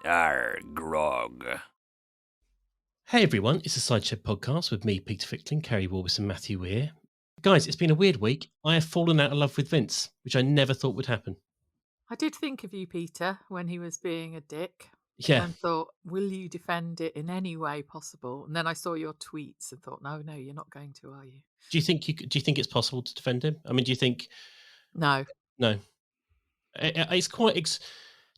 Arr, grog. Hey everyone, it's a Sideshow podcast with me, Peter Fickling, Keri and Matthew Weir. Guys, it's been a weird week. I have fallen out of love with Vince, which I never thought would happen. I did think of you, Peter, when he was being a dick Yeah. and thought, will you defend it in any way possible? And then I saw your tweets and thought, no, you're not going to, are you? Do you think it's possible to defend him? I mean, do you think? No. No. It's quite.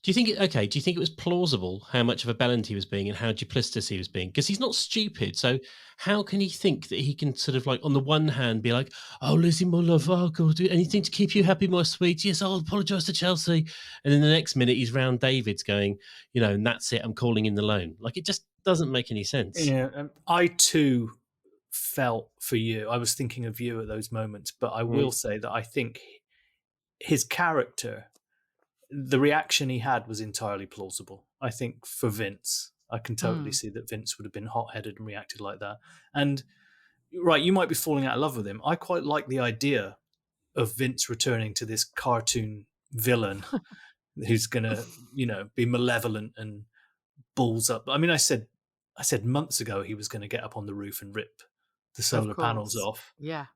Do you think it was plausible how much of a bellend he was being and how duplicitous he was being? Because he's not stupid. So how can he think that he can sort of like, on the one hand, be like, "Oh, Lizzie, my love, I'll do anything to keep you happy, my sweet. Yes, I'll apologise to Chelsea." And then the next minute he's round David's going, and that's it. I'm calling in the loan. Like, it just doesn't make any sense. Yeah, I too felt for you. I was thinking of you at those moments, but I will say that I think his character, the reaction he had was entirely plausible. I think for Vince, I can totally see that Vince would have been hot-headed and reacted like that. And right, you might be falling out of love with him. I quite like the idea of Vince returning to this cartoon villain who's going to, be malevolent and balls up. I mean, I said months ago he was going to get up on the roof and rip the solar panels off. Yeah.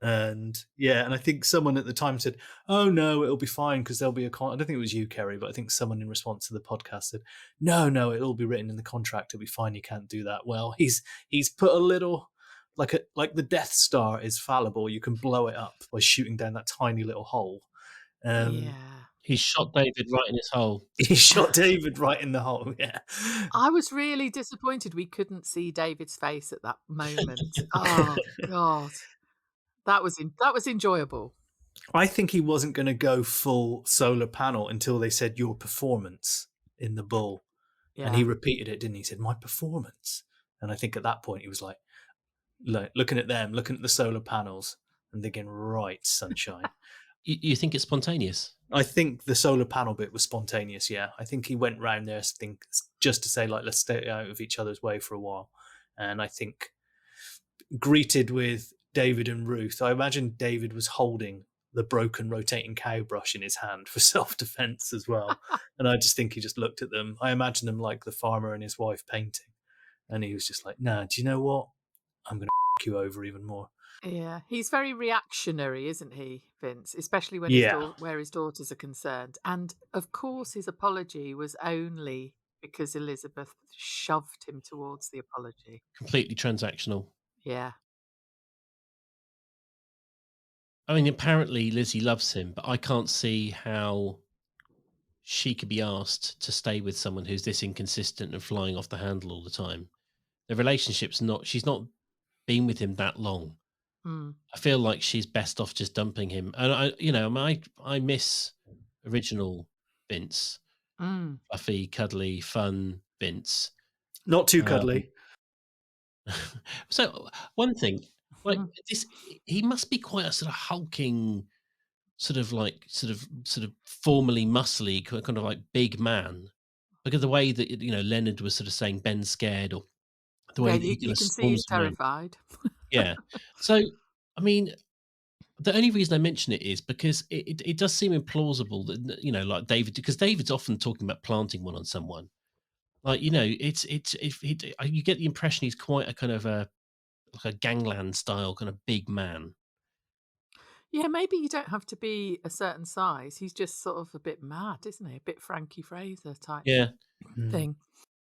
And I think someone at the time said, "Oh no, it'll be fine because there'll be a I don't think it was you, Keri, but I think someone in response to the podcast said, "No, it'll be written in the contract. It'll be fine. You can't do that." Well, he's put a little like the Death Star is fallible. You can blow it up by shooting down that tiny little hole. Yeah. He shot David right in his hole. He shot David right in the hole. Yeah. I was really disappointed we couldn't see David's face at that moment. Oh God. That was enjoyable. I think he wasn't going to go full solar panel until they said your performance in the bull. Yeah. And he repeated it, didn't he? He said, "My performance." And I think at that point he was like, looking at them, looking at the solar panels and thinking, right, sunshine. You think it's spontaneous? I think the solar panel bit was spontaneous, yeah. I think he went round there just to say, like, let's stay out of each other's way for a while. And I think greeted with David and Ruth, I imagine David was holding the broken rotating cow brush in his hand for self-defense as well. And I just think he just looked at them. I imagine them like the farmer and his wife painting. And he was just like, "Nah, do you know what? I'm going to you over even more." Yeah, he's very reactionary, isn't he, Vince? Especially when where his daughters are concerned. And of course, his apology was only because Elizabeth shoved him towards the apology. Completely transactional. Yeah. I mean, apparently Lizzie loves him, but I can't see how she could be asked to stay with someone who's this inconsistent and flying off the handle all the time. The relationship's she's not been with him that long. I feel like she's best off just dumping him. And I miss original Vince. Fluffy, cuddly, fun Vince. Not too cuddly. So one thing, like this, he must be quite a sort of hulking, sort of formally muscly, kind of like big man, because of the way that Leonard was sort of saying Ben's scared, or the way that you can see he's terrified. Yeah. So I mean, the only reason I mention it is because it does seem implausible that like David, because David's often talking about planting one on someone. Like you get the impression he's quite a kind of like a gangland style kind of big man. Yeah, maybe you don't have to be a certain size. He's just sort of a bit mad, isn't he? A bit Frankie Fraser type thing.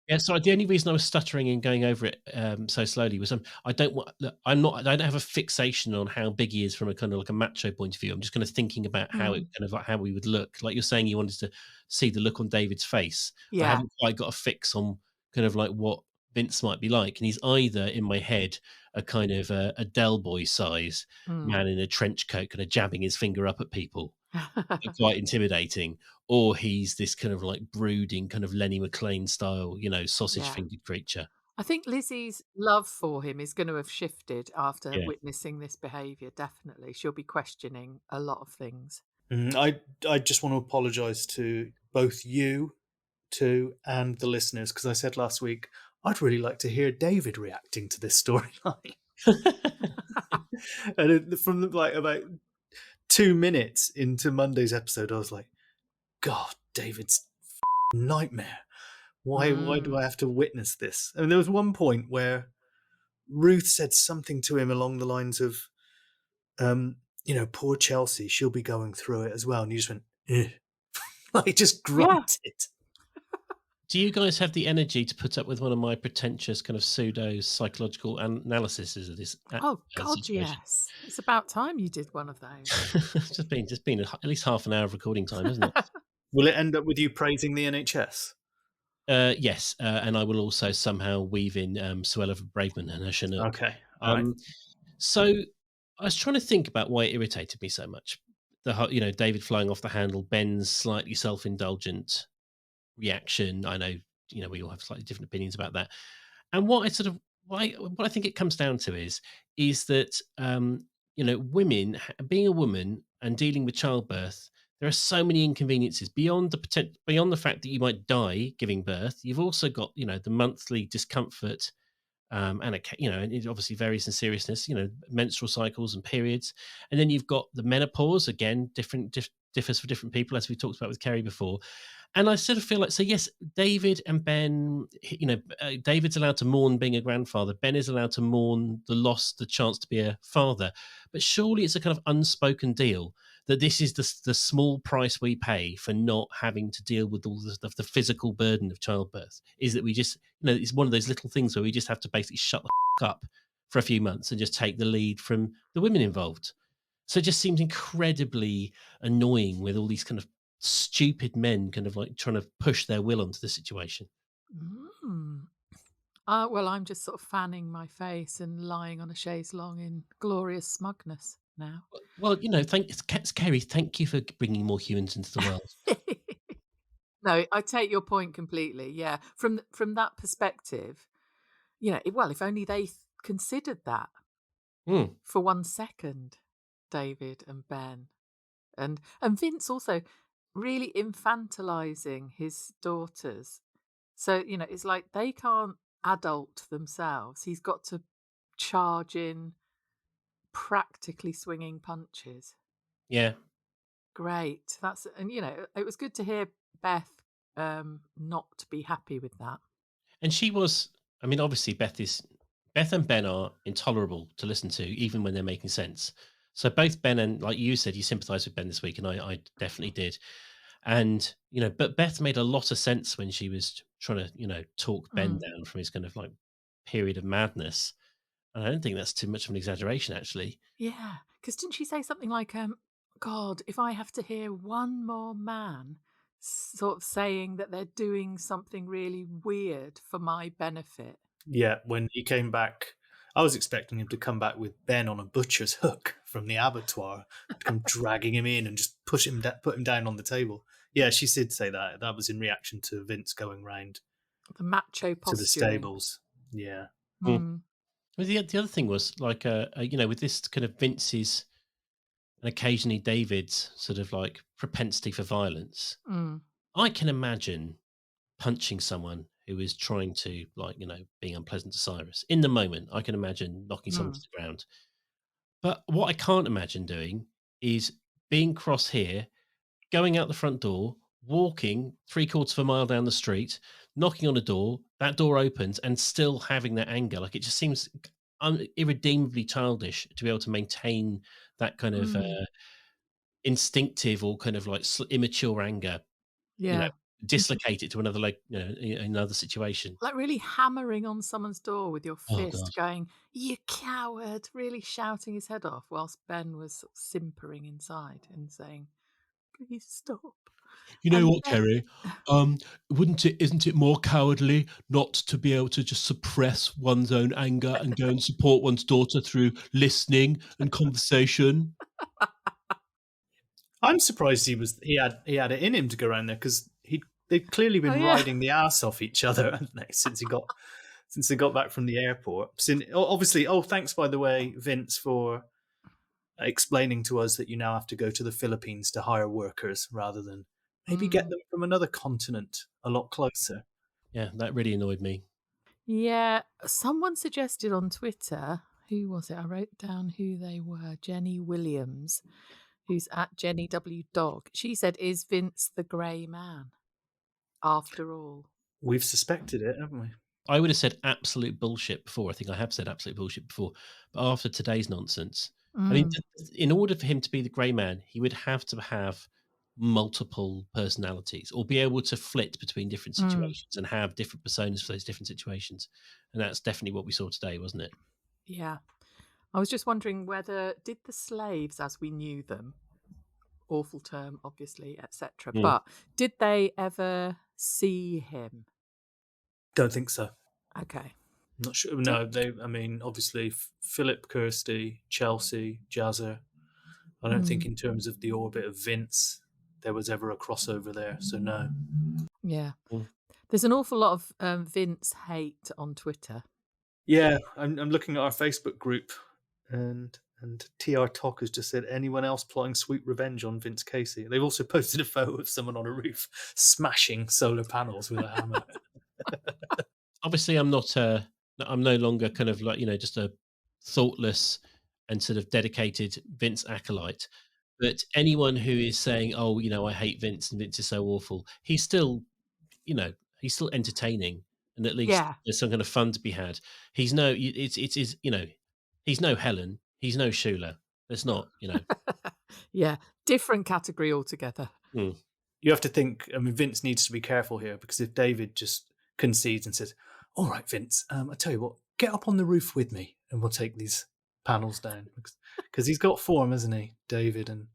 Yeah, so the only reason I was stuttering and going over it so slowly was I don't have a fixation on how big he is from a kind of like a macho point of view. I'm just kind of thinking about how it kind of like how we would look. Like you're saying, you wanted to see the look on David's face. Yeah. I haven't quite got a fix on kind of like what Vince might be like, and he's either in my head a kind of a Del Boy size man in a trench coat, kind of jabbing his finger up at people. Quite intimidating, or he's this kind of like brooding kind of Lenny McLean style, sausage fingered creature. I think Lizzie's love for him is going to have shifted after witnessing this behaviour. Definitely, she'll be questioning a lot of things. I just want to apologise to both you two and the listeners, because I said last week I'd really like to hear David reacting to this storyline. And from like about 2 minutes into Monday's episode, I was like, God, David's nightmare. Why do I have to witness this? I mean, there was one point where Ruth said something to him along the lines of, poor Chelsea, she'll be going through it as well. And he just went, eh. Like, just grunted. Do you guys have the energy to put up with one of my pretentious kind of pseudo psychological analyses of this? Oh God, yes! It's about time you did one of those. just been at least half an hour of recording time, isn't it? Will it end up with you praising the NHS? Yes, and I will also somehow weave in Suella Braveman and her Chinook. Okay, all right. So I was trying to think about why it irritated me so much. David flying off the handle, Ben's slightly self-indulgent reaction. I know, we all have slightly different opinions about that. And what I think it comes down to is that women, being a woman and dealing with childbirth, there are so many inconveniences beyond the fact that you might die giving birth. You've also got the monthly discomfort, and it obviously varies in seriousness. Menstrual cycles and periods, and then you've got the menopause. Again, differs for different people, as we talked about with Keri before. And I sort of feel like, so yes, David and Ben, David's allowed to mourn being a grandfather. Ben is allowed to mourn the chance to be a father. But surely it's a kind of unspoken deal that this is the small price we pay for not having to deal with all the physical burden of childbirth, is that we just, it's one of those little things where we just have to basically shut the up for a few months and just take the lead from the women involved. So it just seems incredibly annoying with all these kind of stupid men kind of like trying to push their will onto the situation. Well, I'm just sort of fanning my face and lying on a chaise longue in glorious smugness now. Well, thanks, Keri. Thank you for bringing more humans into the world. No, I take your point completely. Yeah, from that perspective, if only they considered that for 1 second, David and Ben, and Vince also really infantilizing his daughters. So it's like they can't adult themselves. He's got to charge in, practically swinging punches. Yeah, great. It was good to hear Beth not be happy with that. and she was. I mean, obviously, Beth and Ben are intolerable to listen to, even when they're making sense. So both Ben and, like you said, you sympathise with Ben this week, and I definitely did. And but Beth made a lot of sense when she was trying to talk Ben down from his kind of like period of madness. And I don't think that's too much of an exaggeration, actually. Yeah, because didn't she say something like, God, if I have to hear one more man sort of saying that they're doing something really weird for my benefit. Yeah, when he came back, I was expecting him to come back with Ben on a butcher's hook from the abattoir, to come dragging him in and just put him down on the table. Yeah, she did say that. That was in reaction to Vince going round the macho posturing to the stables. Yeah. Well, the other thing was like, with this kind of Vince's and occasionally David's sort of like propensity for violence, I can imagine punching someone who is trying to, like, being unpleasant to Cyrus in the moment. I can imagine knocking someone to the ground. But what I can't imagine doing is being cross here, going out the front door, walking 3/4 of a mile down the street, knocking on a door, that door opens, and still having that anger. Like, it just seems irredeemably childish to be able to maintain that kind of instinctive or kind of like immature anger. Yeah. Dislocate it to another, like, another situation. Like really hammering on someone's door with your fist, going, "You coward," really shouting his head off, whilst Ben was sort of simpering inside and saying, "Please stop." You know what, Keri? Isn't it more cowardly not to be able to just suppress one's own anger and go and support one's daughter through listening and conversation? I'm surprised he had it in him to go around there, because they've clearly been riding the ass off each other, haven't they, since they got back from the airport. Obviously, thanks, by the way, Vince, for explaining to us that you now have to go to the Philippines to hire workers rather than maybe get them from another continent a lot closer. Yeah, that really annoyed me. Yeah, someone suggested on Twitter, who was it? I wrote down who they were. Jenny Williams, who's at Jenny W Dog. She said, "Is Vince the grey man after all?" We've suspected it, haven't we? I would have said absolute bullshit before. I think I have said absolute bullshit before. But after today's nonsense, I mean, in order for him to be the grey man, he would have to have multiple personalities or be able to flit between different situations and have different personas for those different situations. And that's definitely what we saw today, wasn't it? Yeah. I was just wondering whether did the slaves as we knew them, awful term, obviously, etc., but did they ever see him? Don't think so. Okay. Not sure. No, I mean, obviously, Philip, Kirsty, Chelsea, Jazza. I don't think in terms of the orbit of Vince, there was ever a crossover there. So no. Yeah. There's an awful lot of Vince hate on Twitter. Yeah, I'm looking at our Facebook group, and TR Talk has just said, anyone else plotting sweet revenge on Vince Casey? They've also posted a photo of someone on a roof smashing solar panels with a hammer. Obviously, I'm no longer kind of like, just a thoughtless and sort of dedicated Vince acolyte. But anyone who is saying, "Oh, I hate Vince and Vince is so awful," he's still, he's still entertaining, and at least there's some kind of fun to be had. He's no, it's he's no Helen, he's no Shula. It's not, Yeah, different category altogether. You have to think. I mean, Vince needs to be careful here, because if David just concedes and says, "All right, Vince, I tell you what, get up on the roof with me, and we'll take these panels down," because he's got form, hasn't he, David, and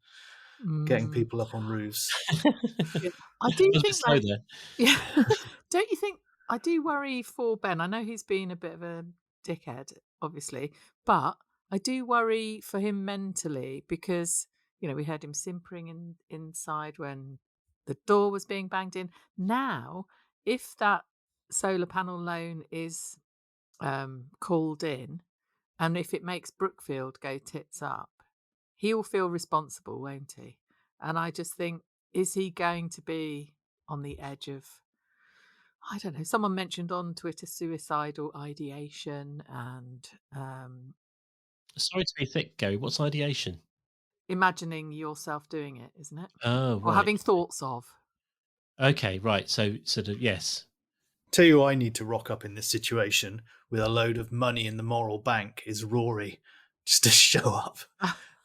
getting people up on roofs. I do think slow there. Yeah. Don't you think? I do worry for Ben. I know he's been a bit of a dickhead, obviously, but I do worry for him mentally because we heard him simpering inside when the door was being banged in. Now, if that solar panel loan is called in, and if it makes Brookfield go tits up, he'll feel responsible, won't he? And I just think, is he going to be on the edge of, I don't know, someone mentioned on Twitter suicidal ideation and Sorry to be thick, Gary. What's ideation? imagining yourself doing it, isn't it? Oh, right. Or having thoughts of. Okay, right. So sort of, yes. Tell you who I need to rock up in this situation with a load of money in the moral bank is Rory, just to show up.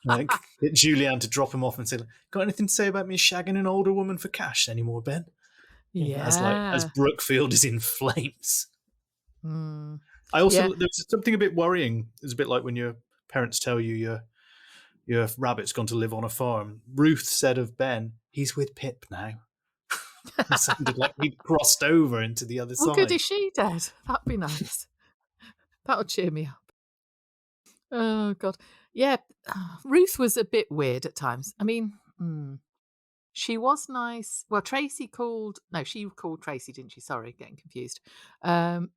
Like, get Julianne to drop him off and say, "Got anything to say about me shagging an older woman for cash anymore, Ben?" Yeah. As Brookfield is in flames. I also there's something a bit worrying. It's a bit like when your parents tell you your rabbit's gone to live on a farm. Ruth said of Ben, "He's with Pip now." It sounded like he'd crossed over into the other side. Good, is she dead? That'd be nice. That'll cheer me up. Oh, God. Yeah, Ruth was a bit weird at times. I mean, she was nice. Well, she called Tracy, didn't she? Sorry, getting confused. I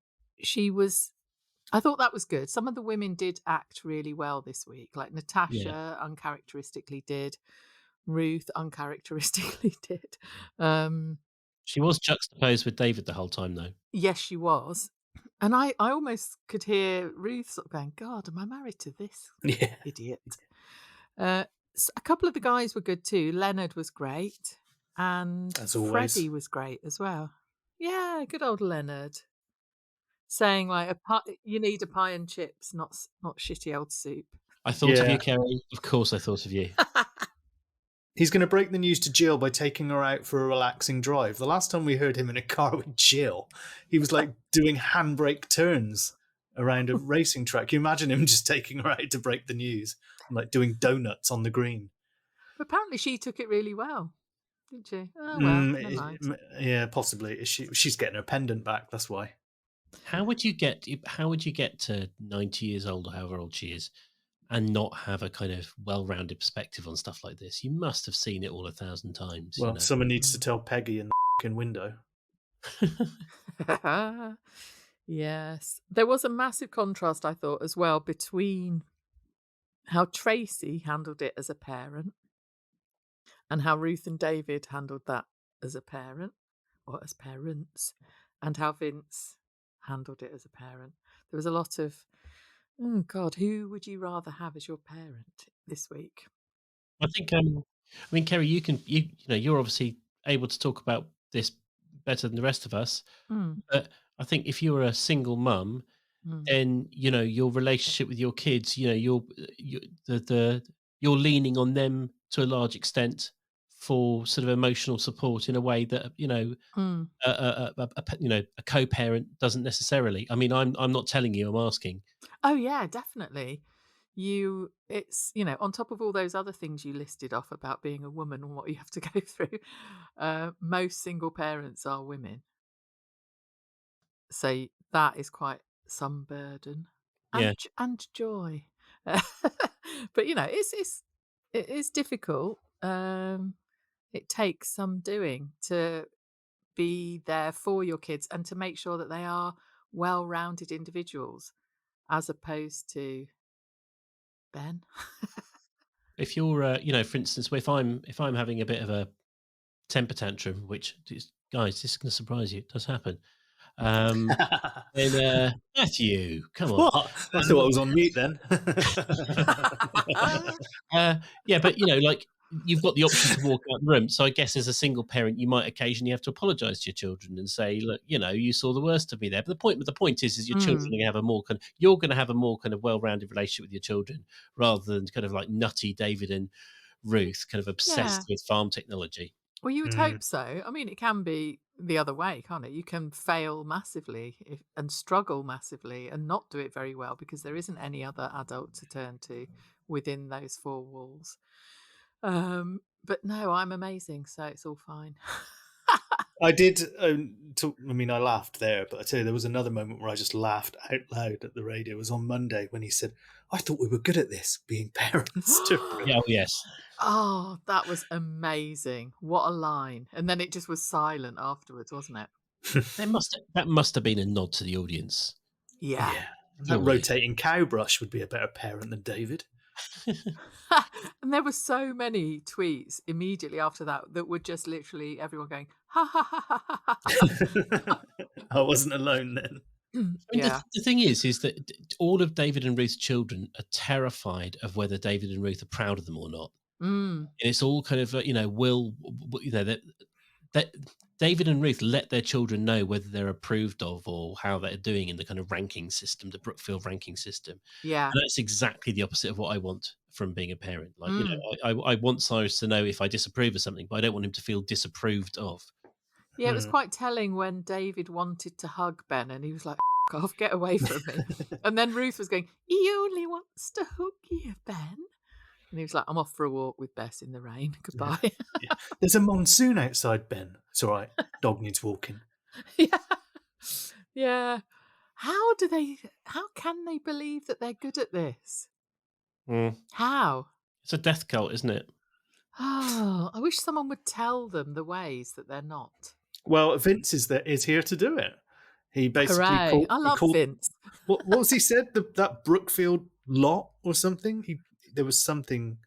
thought that was good. Some of the women did act really well this week. Like Natasha uncharacteristically did. Ruth uncharacteristically did. She was juxtaposed with David the whole time, though. Yes, she was. And I almost could hear Ruth sort of going, "God, am I married to this idiot?" A couple of the guys were good too. Leonard was great. And Freddie was great as well. Yeah, good old Leonard. Saying like, you need a pie and chips, not shitty old soup. I thought of you, Keri. Of course I thought of you. He's going to break the news to Jill by taking her out for a relaxing drive. The last time we heard him in a car with Jill, he was like doing handbrake turns around a racing track. Can you imagine him just taking her out to break the news and like doing donuts on the green? But apparently she took it really well, didn't she? Oh, well, never mind. Yeah, possibly. She's getting her pendant back. That's why. How would you get to 90 years old or however old she is and not have a kind of well-rounded perspective on stuff like this? You must have seen it all 1,000 times. Well, someone needs to tell Peggy in the window. Yes. There was a massive contrast, I thought, as well, between how Tracy handled it as a parent and how Ruth and David handled that as a parent or as parents, and how Vince handled it as a parent. There was a lot of, oh God, who would you rather have as your parent this week? I think, Keri, you're obviously able to talk about this better than the rest of us. Mm. But I think if you're a single mum, then your relationship with your kids, you're leaning on them to a large extent for sort of emotional support in a way that Mm. a co-parent doesn't necessarily. I mean, I'm not telling you, I'm asking. Oh yeah, definitely. It's on top of all those other things you listed off about being a woman and what you have to go through. Most single parents are women, so that is quite some burden Yeah. and joy. But it is difficult. It takes some doing to be there for your kids and to make sure that they are well-rounded individuals, as opposed to Ben. If you're, for instance, if I'm having a bit of a temper tantrum, which guys, this is going to surprise you, it does happen. Then Matthew, come on. What? I thought I was on mute then. Yeah, but like you've got the option to walk out the room. So I guess as a single parent, you might occasionally have to apologise to your children and say, look, you saw the worst of me there. But the point is your children are going to have you're going to have a more kind of well-rounded relationship with your children rather than kind of like nutty David and Ruth, kind of obsessed with farm technology. Well, you would hope so. I mean, it can be the other way, can't it? You can fail massively and struggle massively and not do it very well because there isn't any other adult to turn to within those four walls. But no, I'm amazing, so it's all fine. I did. I laughed there, but I tell you, there was another moment where I just laughed out loud at the radio. It was on Monday when he said, "I thought we were good at this, being parents." Yeah, yes. Oh, that was amazing! What a line! And then it just was silent afterwards, wasn't it? That must have been a nod to the audience. Yeah. That rotating cow brush would be a better parent than David. And there were so many tweets immediately after that were just literally everyone going, ha ha ha ha ha ha. I wasn't alone then. I mean, the thing is that all of David and Ruth's children are terrified of whether David and Ruth are proud of them or not. And it's all kind of, that David and Ruth let their children know whether they're approved of or how they're doing in the kind of ranking system, the Brookfield ranking system. Yeah. And that's exactly the opposite of what I want from being a parent. Like, I want Cyrus to know if I disapprove of something, but I don't want him to feel disapproved of. Yeah, it was quite telling when David wanted to hug Ben and he was like, F off, get away from me. And then Ruth was going, he only wants to hug you, Ben. And he was like, I'm off for a walk with Bess in the rain. Goodbye. Yeah. There's a monsoon outside, Ben. It's all right. Dog needs walking. Yeah. How can they believe that they're good at this? How? It's a death cult, isn't it? Oh, I wish someone would tell them the ways that they're not. Well, Vince is here to do it. He basically Hooray. I love Vince. What was he said? That Brookfield lot or something? There was something.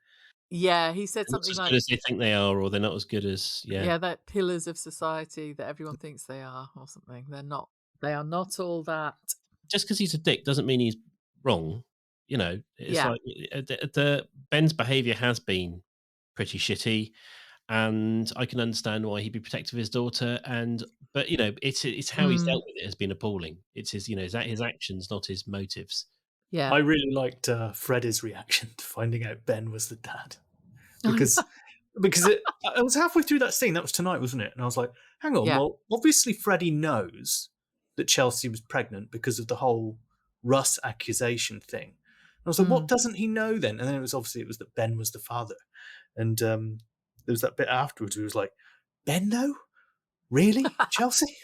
Yeah, he said something as like, good as they think they are, or they're not as good as that pillars of society that everyone thinks they are, or something. They're not. They are not all that. Just because he's a dick doesn't mean he's wrong. It's like Ben's behaviour has been pretty shitty, and I can understand why he'd be protective of his daughter. But it's how he's dealt with it has been appalling. It's his actions, not his motives. Yeah, I really liked Freddie's reaction to finding out Ben was the dad, because I was halfway through that scene. That was tonight, wasn't it? And I was like, hang on, well, obviously Freddie knows that Chelsea was pregnant because of the whole Russ accusation thing. And I was like, what doesn't he know then? And then it was that Ben was the father. And there was that bit afterwards where he was like, Ben though? Really? Chelsea?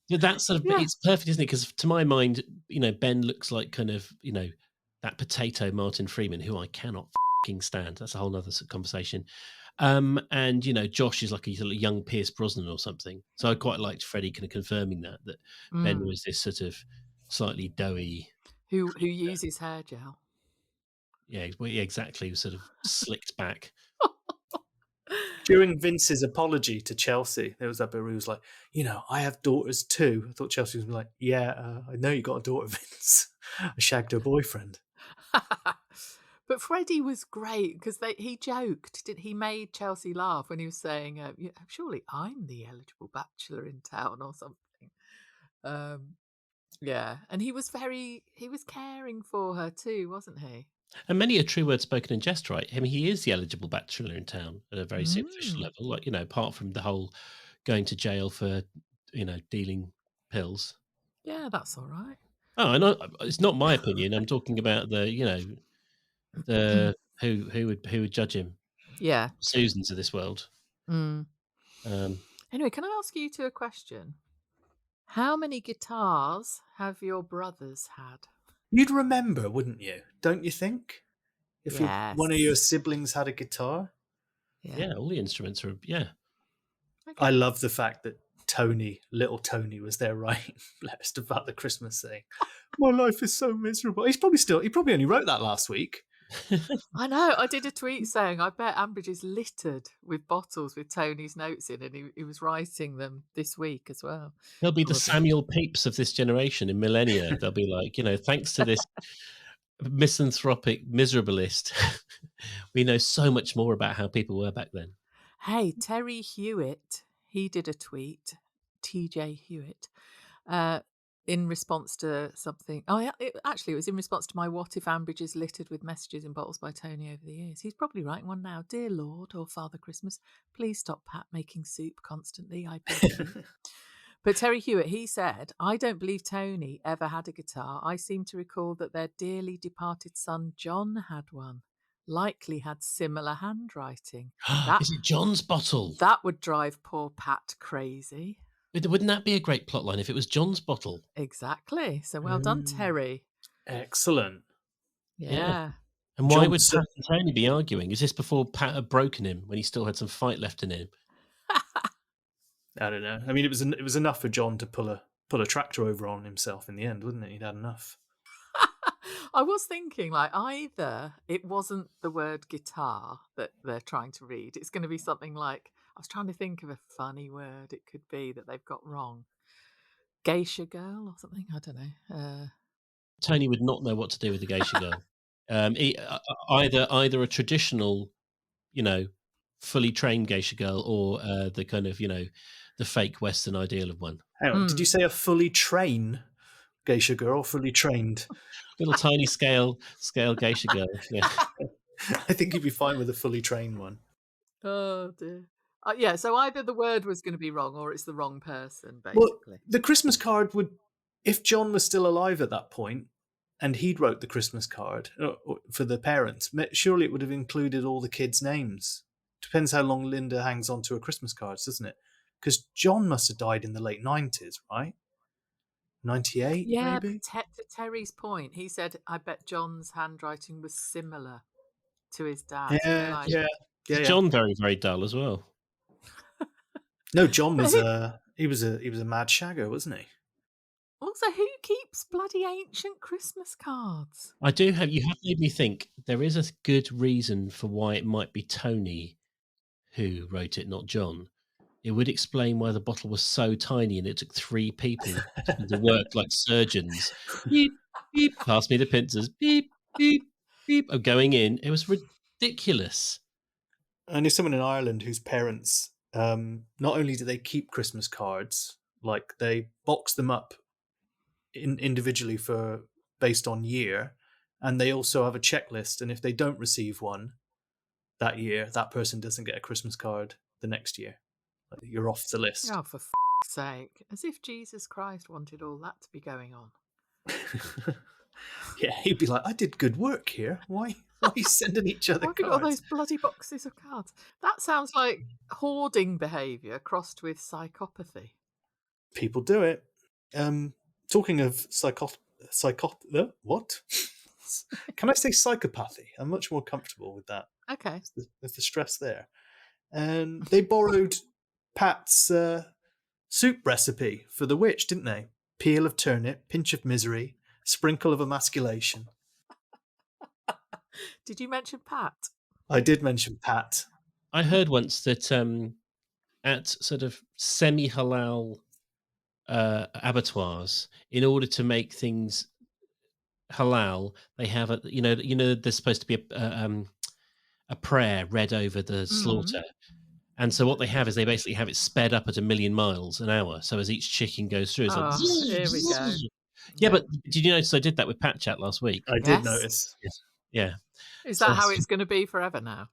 Yeah, that's sort of it's perfect, isn't it? Because to my mind, Ben looks like kind of that potato Martin Freeman, who I cannot fucking stand. That's a whole other conversation. And Josh is like a young Pierce Brosnan or something. So I quite liked Freddie kind of confirming that Ben was this sort of slightly doughy who uses hair gel. Yeah, exactly. Sort of slicked back. During Vince's apology to Chelsea, there was that bit where he was like, I have daughters too. I thought Chelsea was like, I know you got a daughter, Vince. I shagged her boyfriend. But Freddie was great because he joked. He made Chelsea laugh when he was saying, "Yeah, surely I'm the eligible bachelor in town," or something. Yeah, and he was caring for her too, wasn't he? And many a true word spoken in jest, right? I mean, he is the eligible bachelor in town at a very superficial level. Like, apart from the whole going to jail for, dealing pills. Yeah, that's all right. Oh, I know it's not my opinion. I'm talking about the who would judge him. Yeah, Susans of this world. Anyway, can I ask you two a question? How many guitars have your brothers had? You'd remember, wouldn't you? Don't you think? If one of your Yes. siblings had a guitar. Yeah, all the instruments are. Yeah. Okay. I love the fact that little Tony, was there writing blessed about the Christmas thing. My life is so miserable. He probably only wrote that last week. I know. I did a tweet saying, I bet Ambridge is littered with bottles with Tony's notes in, and he was writing them this week as well. He'll be the Samuel Pepys of this generation in millennia. They'll be like, thanks to this misanthropic miserablist, we know so much more about how people were back then. Hey, Terry Hewitt, he did a tweet, TJ Hewitt, in response to something. Oh, yeah, it was in response to my "What if Ambridge is littered with messages in bottles by Tony over the years?" He's probably writing one now. "Dear Lord," or "Father Christmas, please stop Pat making soup constantly, I beg you." But Terry Hewitt, he said, "I don't believe Tony ever had a guitar. I seem to recall that their dearly departed son John had one. Likely had similar handwriting." Is it John's bottle? That would drive poor Pat crazy. Wouldn't that be a great plotline if it was John's bottle? Exactly. So well done, Terry. Excellent. Yeah. And why would Pat and Tony be arguing? Is this before Pat had broken him when he still had some fight left in him? I don't know. I mean, it was enough for John to pull a tractor over on himself in the end, wasn't it? He'd had enough. I was thinking, like, either it wasn't the word guitar that they're trying to read. It's going to be something like, I was trying to think of a funny word it could be that they've got wrong. Geisha girl or something? I don't know. Tony would not know what to do with the geisha girl. Either a traditional, fully trained geisha girl, or the kind of, the fake Western ideal of one. Hang on, did you say a fully trained geisha girl? Fully trained? Little tiny scale geisha girl. Yeah. I think you'd be fine with a fully trained one. Oh dear. Yeah, so either the word was going to be wrong or it's the wrong person, basically. Well, the Christmas card would, if John was still alive at that point and he'd wrote the Christmas card for the parents, surely it would have included all the kids' names. Depends how long Linda hangs on to her Christmas cards, doesn't it? Because John must have died in the late 90s, right? 98, yeah, maybe? To Terry's point, he said, I bet John's handwriting was similar to his dad. Yeah. John very, very dull as well. No, John was he was a mad shagger, wasn't he? Also, who keeps bloody ancient Christmas cards? You have made me think there is a good reason for why it might be Tony who wrote it, not John. It would explain why the bottle was so tiny and it took 3 people to work like surgeons. Beep, beep, pass me the pincers. Beep, beep, beep. Oh, going in. It was ridiculous. I knew someone in Ireland whose parents, not only do they keep Christmas cards, like they box them up individually based on year, and they also have a checklist, and if they don't receive one that year, that person doesn't get a Christmas card the next year. Like, you're off the list. Oh, for sake. As if Jesus Christ wanted all that to be going on. Yeah, he'd be like, I did good work here. Why are you sending each other cards? Why have you got all those bloody boxes of cards? That sounds like hoarding behaviour crossed with psychopathy. People do it. Talking of what? Can I say psychopathy? I'm much more comfortable with that. Okay. There's the stress there. And they borrowed Pat's soup recipe for the witch, didn't they? Peel of turnip, pinch of misery, sprinkle of emasculation. Did you mention Pat? I did mention Pat. I heard once that at sort of semi-halal abattoirs, in order to make things halal, they have there's supposed to be a prayer read over the Mm. slaughter. And so what they have is they basically have it sped up at 1,000,000 miles an hour. So as each chicken goes through, it's like, Oh, here we go. yeah. Yeah. But did you notice I did that with Pat Chat last week? I did Yes. notice. Yes. Yeah. Is So that how it's going to be forever now?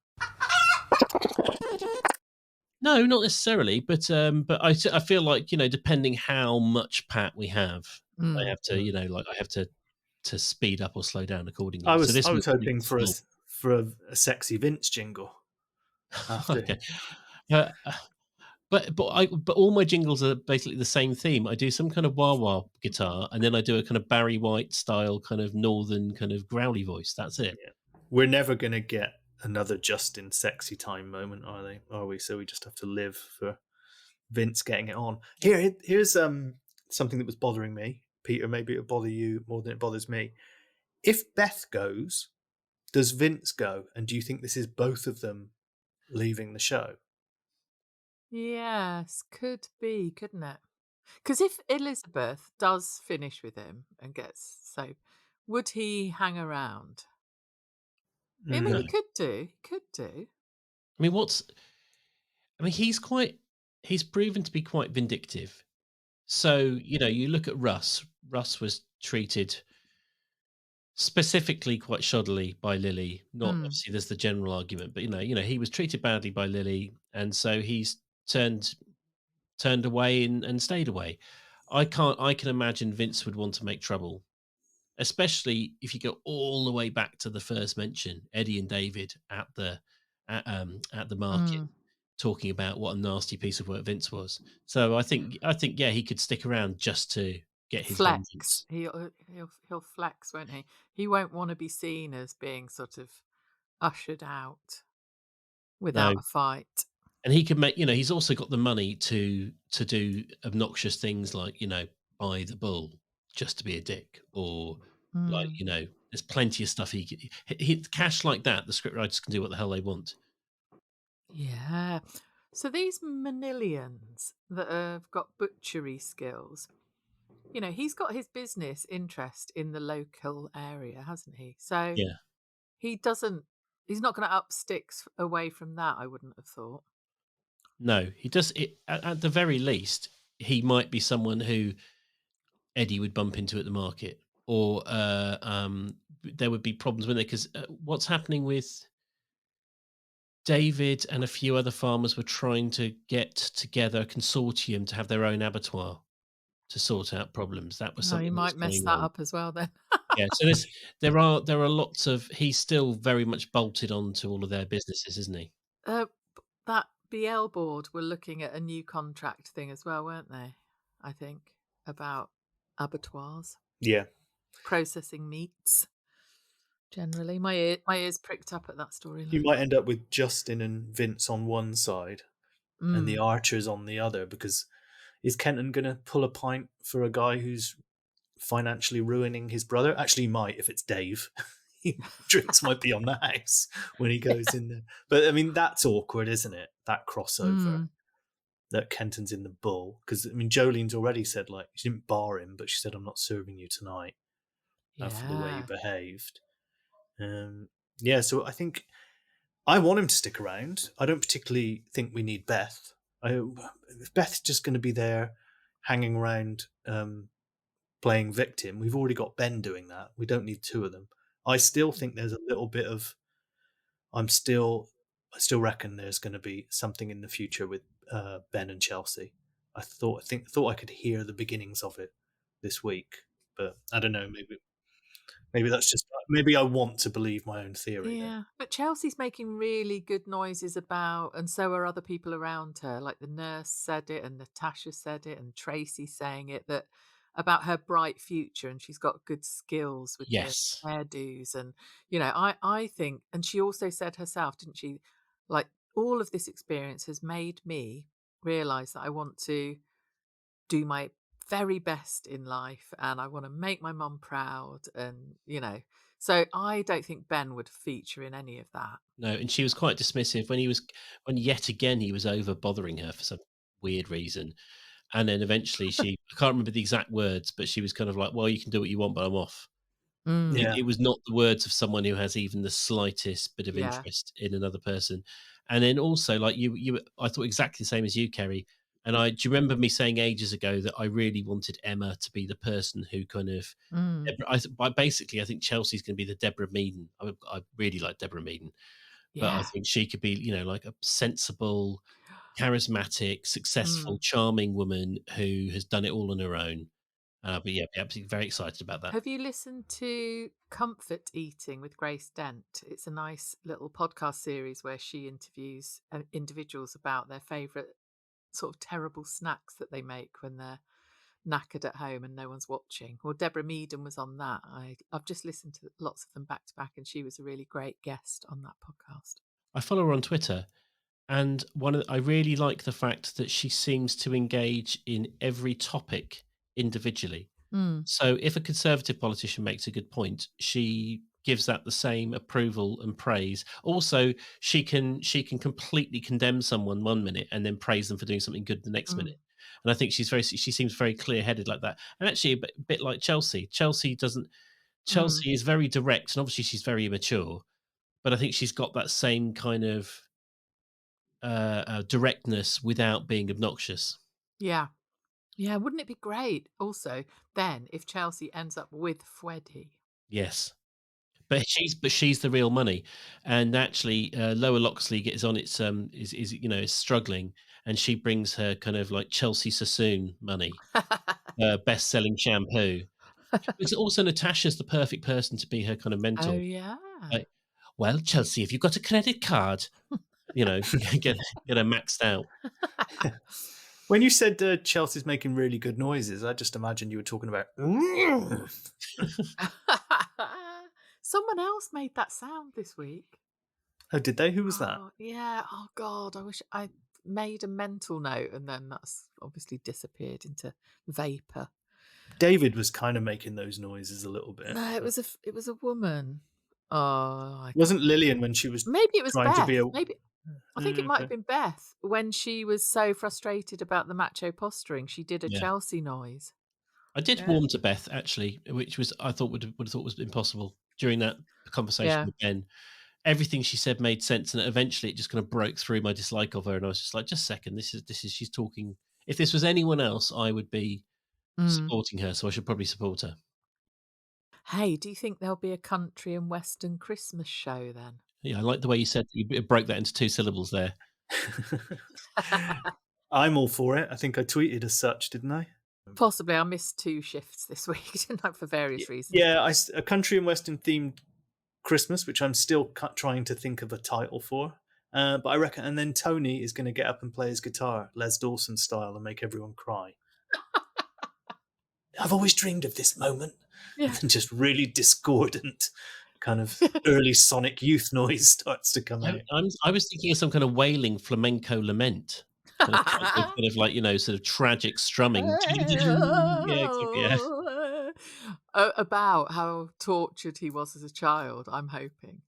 no, not necessarily, but I feel like depending how much Pat we have, I Mm. have to I have to speed up or slow down accordingly. I So was this I will was probably hoping be for slow. a sexy Vince jingle after. Okay. Uh, but all my jingles are basically the same theme. I do some kind of wah wah guitar, and then I do a kind of Barry White style kind of northern kind of growly voice. That's it. We're never gonna get another Justin sexy time moment, are we? So we just have to live for Vince getting it on. Here's something that was bothering me, Peter. Maybe it'll bother you more than it bothers me. If Beth goes, does Vince go? And do you think this is both of them leaving the show? Yes, could be, couldn't it? Because if Elizabeth does finish with him and gets soap, would he hang around? I mean, No, he could do. He could do. I mean, he's proven to be quite vindictive. So you look at Russ. Russ was treated specifically quite shoddily by Lily. Not Mm. obviously there's the general argument, but he was treated badly by Lily, and so he's turned away and stayed away. I can imagine Vince would want to make trouble, especially if you go all the way back to the first mention, Eddie and David at the market Mm. talking about what a nasty piece of work Vince was. So yeah, he could stick around just to get his Flex. vengeance. He'll flex, won't he? He won't want to be seen as being sort of ushered out No, without a fight. and he could make he's also got the money to do obnoxious things like buy the bull just to be a dick, or like Mm. there's plenty of stuff he cash like that. The script writers can do what the hell they want. Yeah. So these Manilians that have got butchery skills, he's got his business interest in the local area, hasn't he? So Yeah, he doesn't, he's not going to up sticks away from that, I wouldn't have thought. no, he does it at the very least. He might be someone who Eddie would bump into at the market, or there would be problems with it because what's happening with David and a few other farmers were trying to get together a consortium to have their own abattoir to sort out problems. That was Oh, he something that was might mess going that on. up as well then. Yeah, so there are lots of he's still very much bolted on to all of their businesses, isn't he? uh, that BL board were looking at a new contract thing as well, weren't they? I think about abattoirs, Yeah. processing meats. Generally, my ears pricked up at that You storyline. might end up with Justin and Vince on one side and the Mm. Archers on the other, because is Kenton going to pull a pint for a guy who's financially ruining his brother? Actually, he might if it's Dave. Drinks might be on the house when he goes in there. But I mean, that's awkward, isn't it? That crossover Mm. that Kenton's in the bull. Because I mean, Jolene's already said, like, she didn't bar him, but she said, "I'm not serving you tonight after the way you Yeah. behaved." Yeah, so I think I want him to stick around. I don't particularly think we need Beth. If Beth's just going to be there hanging around playing victim, we've already got Ben doing that. We don't need two of them. I still think there's a little bit of I still reckon there's going to be something in the future with Ben and Chelsea. I thought I could hear the beginnings of it this week, but I don't know. Maybe that's just maybe I want to believe my own theory there. Yeah, but Chelsea's making really good noises about, and so are other people around her. Like the nurse said it, and Natasha said it, and Tracy saying it, that about her bright future, and she's got good skills with the Yes. hairdos, and I think, and she also said herself, didn't she? Like all of this experience has made me realize that I want to do my very best in life and I want to make my mum proud and so I don't think Ben would feature in any of that. No, and she was quite dismissive when yet again he was over bothering her for some weird reason. And then eventually I can't remember the exact words, but she was kind of like, "Well, you can do what you want, but I'm off." It was not the words of someone who has even the slightest bit of interest in another person. And then also, like I thought exactly the same as you, Keri. And do you remember me saying ages ago that I really wanted Emma to be the person who kind of, basically, I think Chelsea's going to be the Deborah Meaden. I really like Deborah Meaden, but I think she could be, like a sensible, charismatic, successful, charming woman who has done it all on her own. But yeah, absolutely very excited about that. Have you listened to Comfort Eating with Grace Dent? It's a nice little podcast series where she interviews individuals about their favourite sort of terrible snacks that they make when they're knackered at home and no one's watching. Well, Deborah Meaden was on that. I've just listened to lots of them back to back, and she was a really great guest on that podcast. I follow her on Twitter, and I really like the fact that she seems to engage in every topic individually. So if a Conservative politician makes a good point, she gives that the same approval and praise. Also, she can completely condemn someone 1 minute and then praise them for doing something good the next minute. And I think she seems very clear-headed like that. And actually a bit like Chelsea. Chelsea is very direct, and obviously she's very immature, but I think she's got that same kind of directness without being obnoxious. Yeah. Yeah, wouldn't it be great also then if Chelsea ends up with Fweddy? Yes. But she's the real money. And actually Lower Loxley gets on its is struggling, and she brings her kind of like Chelsea Sassoon money. Best-selling shampoo. It's also Natasha's the perfect person to be her kind of mentor. Oh yeah. Like, well, Chelsea, have you got a credit card? Get her maxed out. When you said Chelsea's making really good noises, I just imagined you were talking about. Someone else made that sound this week. Oh, did they? Who was that? Yeah. Oh God, I wish I made a mental note, and then that's obviously disappeared into vapor. David was kind of making those noises a little bit. No, it was a woman. Oh, wasn't Lillian when she was maybe it was trying Beth. to be a. Maybe I think it might have been Beth when she was so frustrated about the macho posturing. She did a Chelsea noise. I did warm to Beth actually, which was I thought would have thought was impossible during that conversation with Ben. Everything she said made sense, and eventually it just kind of broke through my dislike of her, and I was just like, just a second, this is she's talking. If this was anyone else, I would be supporting her, so I should probably support her. Hey, do you think there'll be a country and western Christmas show then? Yeah, I like the way you said you broke that into 2 syllables there. I'm all for it. I think I tweeted as such, didn't I? Possibly. I missed 2 shifts this week, didn't I, for various reasons. Yeah, a country and western themed Christmas, which I'm still trying to think of a title for. But I reckon, and then Tony is going to get up and play his guitar, Les Dawson style, and make everyone cry. I've always dreamed of this moment. Yeah. And just really discordant kind of early Sonic Youth noise starts to come out. I was thinking of some kind of wailing flamenco lament. Kind of like, sort of tragic strumming. About how tortured he was as a child, I'm hoping.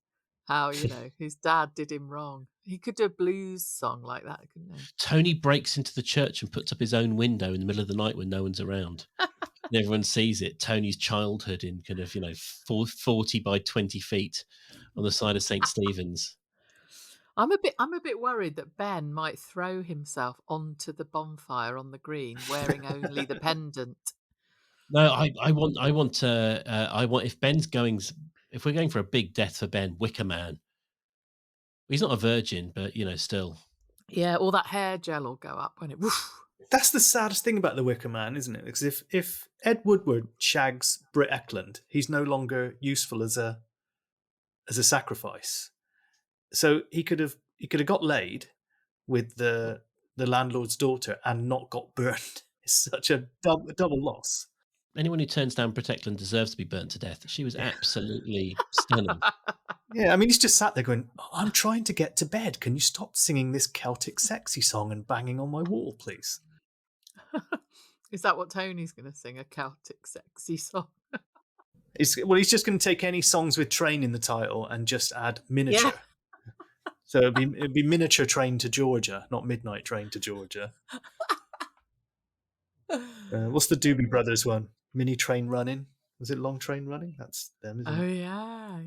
How, his dad did him wrong. He could do a blues song like that, couldn't he? Tony breaks into the church and puts up his own window in the middle of the night when no one's around. And everyone sees it. Tony's childhood in kind of, 40 by 20 feet on the side of St. Stephen's. I'm a bit worried that Ben might throw himself onto the bonfire on the green wearing only the pendant. No, I want if we're going for a big death for Ben, Wicker Man. He's not a virgin, but still. Yeah, all that hair gel will go up when it. Woof. That's the saddest thing about the Wicker Man, isn't it? Because if Ed Woodward shags Britt Ekland, he's no longer useful as a sacrifice. So he could have got laid with the landlord's daughter and not got burned. It's such a double loss. Anyone who turns down Britt Ekland deserves to be burnt to death. She was absolutely stunning. Yeah, I mean, he's just sat there going, I'm trying to get to bed. Can you stop singing this Celtic sexy song and banging on my wall, please? Is that what Tony's going to sing? A Celtic sexy song? He's just going to take any songs with train in the title and just add miniature. Yeah. So it'd be Miniature Train to Georgia, not Midnight Train to Georgia. What's the Doobie Brothers one? Mini Train Running? Was it Long Train Running? That's them, isn't Oh, it? yeah.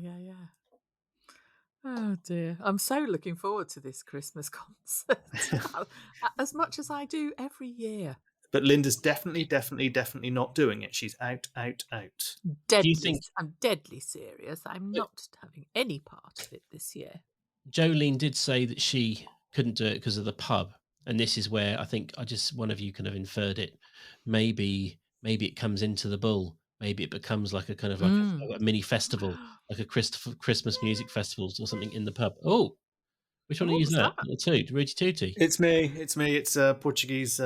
Oh, dear. I'm so looking forward to this Christmas concert. As much as I do every year. But Linda's definitely not doing it. She's out. Deadly. I'm deadly serious. I'm not having any part of it this year. Jolene did say that she couldn't do it because of the pub. And this is where I think one of you kind of inferred it. Maybe it comes into the Bull. Maybe it becomes like a kind of like a mini festival, like a Christmas music festivals or something in the pub. Oh, which one is that? Rudy Tooty. It's me. It's Portuguese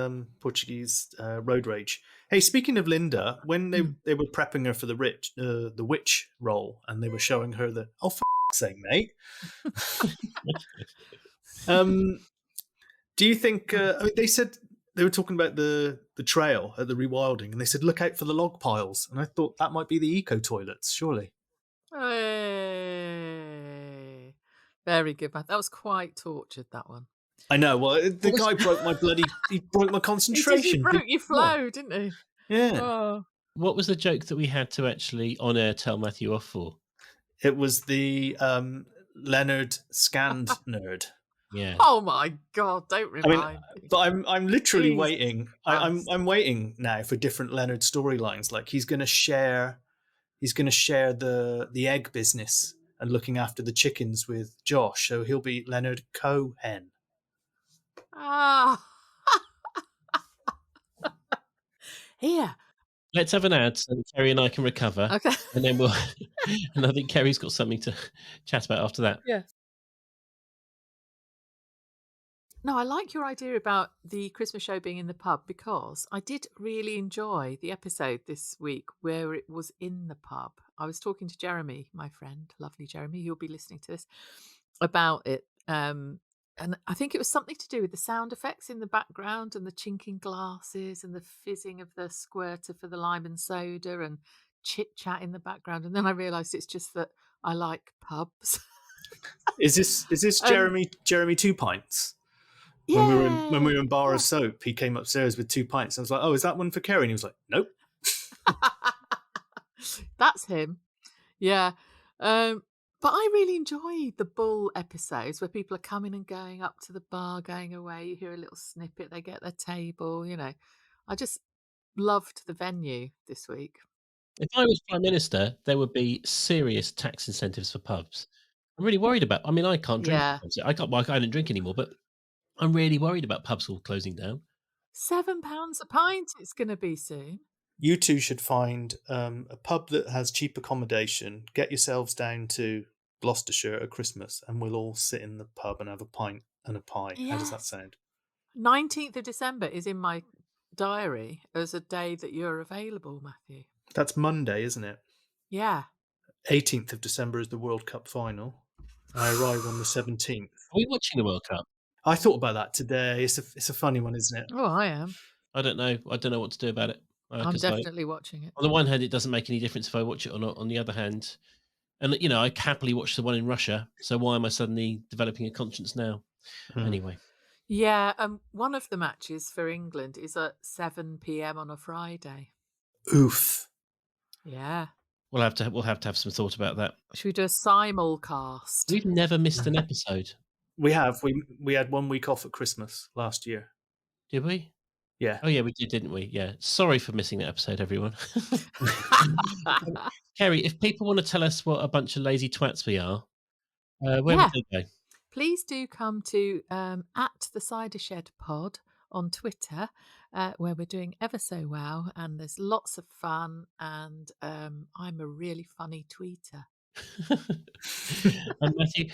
road rage. Hey, speaking of Linda, when they were prepping her for the witch role, and they were showing her the for sake, mate. Do you think? They said they were talking about the trail at the rewilding, and they said look out for the log piles, and I thought that might be the eco toilets, surely. Hey. Very good, Matt. That was quite tortured, that one. I know. Well, the guy broke my he broke my concentration. He broke your flow, didn't he? Yeah. Oh. What was the joke that we had to actually on air tell Matthew off for? It was the Leonard scanned nerd. Yeah. Oh my God! Don't remind me. But I'm literally waiting. I'm waiting now for different Leonard storylines. Like he's going to share the egg business and looking after the chickens with Josh. So he'll be Leonard Cohen. Ah. Here. Let's have an ad so that Keri and I can recover. Okay. And then we'll. And I think Keri's got something to chat about after that. Yeah. No, I like your idea about the Christmas show being in the pub because I did really enjoy the episode this week where it was in the pub. I was talking to Jeremy, my friend, lovely Jeremy, who'll be listening to this, about it. And I think it was something to do with the sound effects in the background and the chinking glasses and the fizzing of the squirter for the lime and soda and chit chat in the background. And then I realised it's just that I like pubs. Is this Jeremy 2 pints? Yeah. When we were in Bar of Soap, he came upstairs with 2 pints. I was like, "Oh, is that one for Keri?" And he was like, "Nope." That's him. Yeah. But I really enjoyed the Bull episodes where people are coming and going up to the bar, going away. You hear a little snippet, they get their table, I just loved the venue this week. If I was Prime Minister, there would be serious tax incentives for pubs. I'm really worried about. I mean, I can't drink. Yeah. I don't drink anymore, but I'm really worried about pubs all closing down. £7 a pint it's going to be soon. You two should find a pub that has cheap accommodation. Get yourselves down to Gloucestershire at Christmas, and we'll all sit in the pub and have a pint and a pie. Yes. How does that sound? 19th of December is in my diary as a day that you're available, Matthew. That's Monday, isn't it? Yeah. 18th of December is the World Cup final. I arrive on the 17th. Are we watching the World Cup? I thought about that today. It's a funny one, isn't it? Oh, I am. I don't know. I don't know what to do about it. I'm definitely watching it. On the one hand, it doesn't make any difference if I watch it or not. On the other hand, and I happily watched the one in Russia. So why am I suddenly developing a conscience now? Anyway. Yeah, one of the matches for England is at 7 p.m. on a Friday. Oof. Yeah. We'll have to have some thought about that. Should we do a simulcast? We've never missed an episode. We have. We had 1 week off at Christmas last year. Did we? Yeah. Oh, yeah, we did, didn't we? Yeah. Sorry for missing that episode, everyone. Keri, if people want to tell us what a bunch of lazy twats we are, where would they go? Please do come to at the Cider Shed Pod on Twitter, where we're doing Ever So Wow, and there's lots of fun, and I'm a really funny tweeter. And Matthew,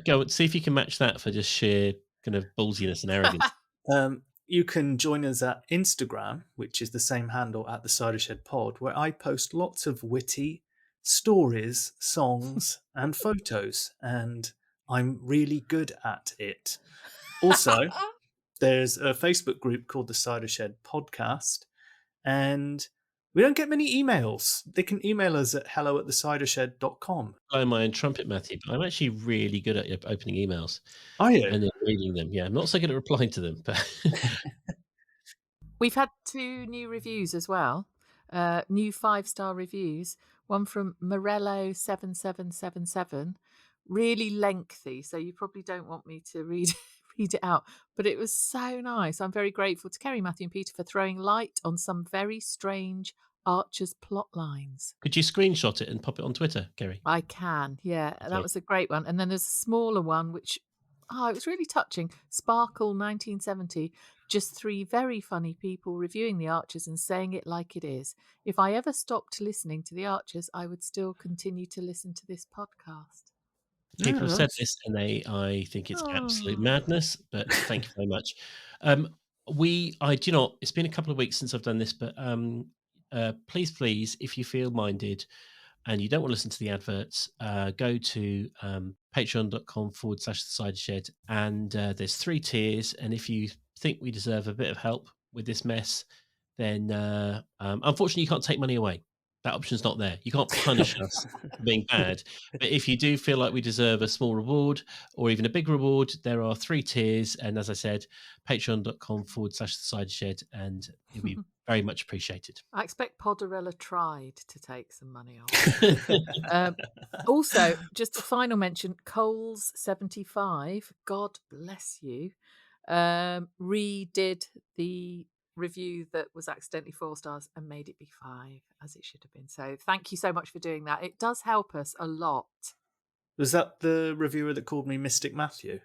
go see if you can match that for just sheer kind of ballsiness and arrogance. You can join us at Instagram, which is the same handle at the Cider Shed Pod, where I post lots of witty stories, songs, and photos, and I'm really good at it. Also, there's a Facebook group called the Cider Shed Podcast, and we don't get many emails. They can email us at hello@thecidershed.com. Blow my own trumpet, Matthew, but I'm actually really good at opening emails. Are you? And then reading them. Yeah, I'm not so good at replying to them. But We've had 2 new reviews as well. new 5-star reviews. One from Morello7777, really lengthy, so you probably don't want me to read it out, but it was so nice. I'm very grateful to Keri, Matthew and Peter for throwing light on some very strange Archer's plot lines. Could you screenshot it and pop it on Twitter, Keri? I can, yeah. Okay. That was a great one. And then there's a smaller one, which, it was really touching. Sparkle 1970, just 3 very funny people reviewing The Archers and saying it like it is. If I ever stopped listening to The Archers, I would still continue to listen to this podcast. People have said this, and I think it's absolute madness. But thank you very much. Do you know, it's been a couple of weeks since I've done this, but please, if you feel minded and you don't want to listen to the adverts, go to patreon.com/thecidershed, and there's 3 tiers. And if you think we deserve a bit of help with this mess, then unfortunately you can't take money away. That option's not there. You can't punish us for being bad. But if you do feel like we deserve a small reward or even a big reward, there are 3 tiers. And as I said, patreon.com/thecidershed, and it'll be very much appreciated. I expect Poderella tried to take some money off. Also, just a final mention, Coles75, God bless you, redid the review that was accidentally 4 stars and made it be 5, as it should have been. So thank you so much for doing that. It does help us a lot. Was that the reviewer that called me Mystic Matthew?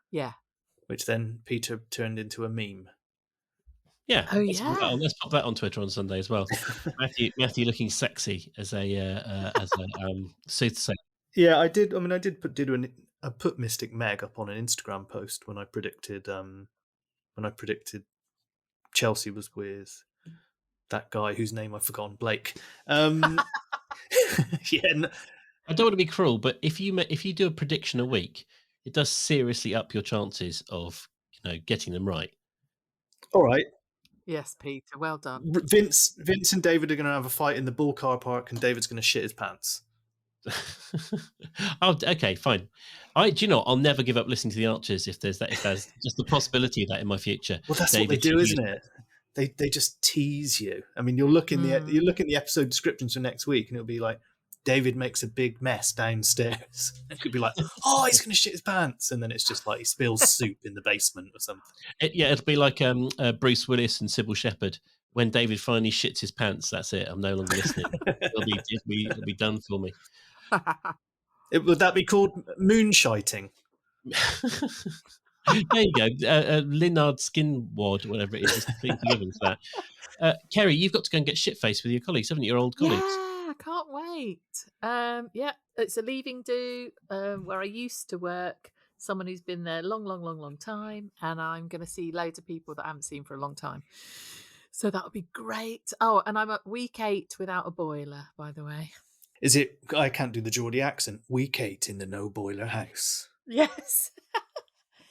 Yeah. Which then Peter turned into a meme. Yeah. Oh, yeah. Let's pop that on Twitter on Sunday as well. Matthew looking sexy as a soothsayer. Yeah, I did. I mean, I put Mystic Meg up on an Instagram post when I predicted Chelsea was with that guy whose name I've forgotten, Blake. Yeah. I don't want to be cruel, but if you do a prediction a week, it does seriously up your chances of getting them right. All right. Yes, Peter. Well done. Vince and David are going to have a fight in the Bull Car Park, and David's going to shit his pants. Oh, okay, fine. Do you know? I'll never give up listening to the Archers if there's just the possibility of that in my future. Well, that's what they do, isn't it? They just tease you. I mean, you'll look in the episode descriptions for next week, and it'll be like, David makes a big mess downstairs. It could be like, oh, he's going to shit his pants, and then it's just like he spills soup in the basement or something. It'll be like Bruce Willis and Sybil Shepherd. When David finally shits his pants, that's it. I'm no longer listening. It'll be done for me. Would that be called moonshiting? There you go. Linnard Skinwad, whatever it is. Please forgive him for that. Keri, you've got to go and get shit-faced with your colleagues, haven't you? Your old colleagues. Yeah, I can't wait. Yeah, it's a leaving do where I used to work. Someone who's been there long time, and I'm going to see loads of people that I haven't seen for a long time. So that would be great. Oh, and I'm at week 8 without a boiler, by the way. Is it? I can't do the Geordie accent. Week 8 in the no boiler house. Yes.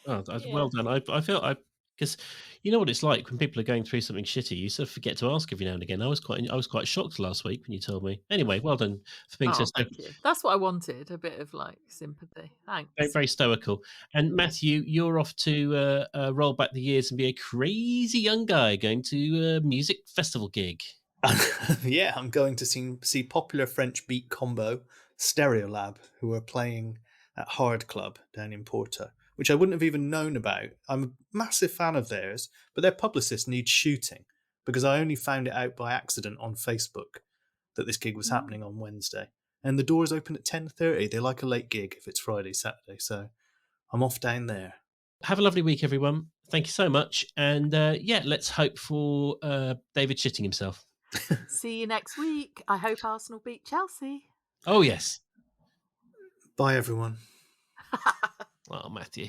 Oh, well done. I feel because you know what it's like when people are going through something shitty. You sort of forget to ask every now and again. I was quite shocked last week when you told me. Anyway, well done for being so. Thank you. That's what I wanted, a bit of sympathy. Thanks. Very, very stoical. And Matthew, you're off to roll back the years and be a crazy young guy going to a music festival gig. Yeah, I'm going to see popular French beat combo Stereolab, who are playing at Hard Club down in Porto, which I wouldn't have even known about. I'm a massive fan of theirs, but their publicist needs shooting because I only found it out by accident on Facebook that this gig was happening on Wednesday. And the doors open at 10:30. They like a late gig if it's Friday, Saturday. So I'm off down there. Have a lovely week, everyone. Thank you so much. And let's hope for David shitting himself. See you next week. I hope Arsenal beat Chelsea. Oh, yes. Bye, everyone. Well, Matthew.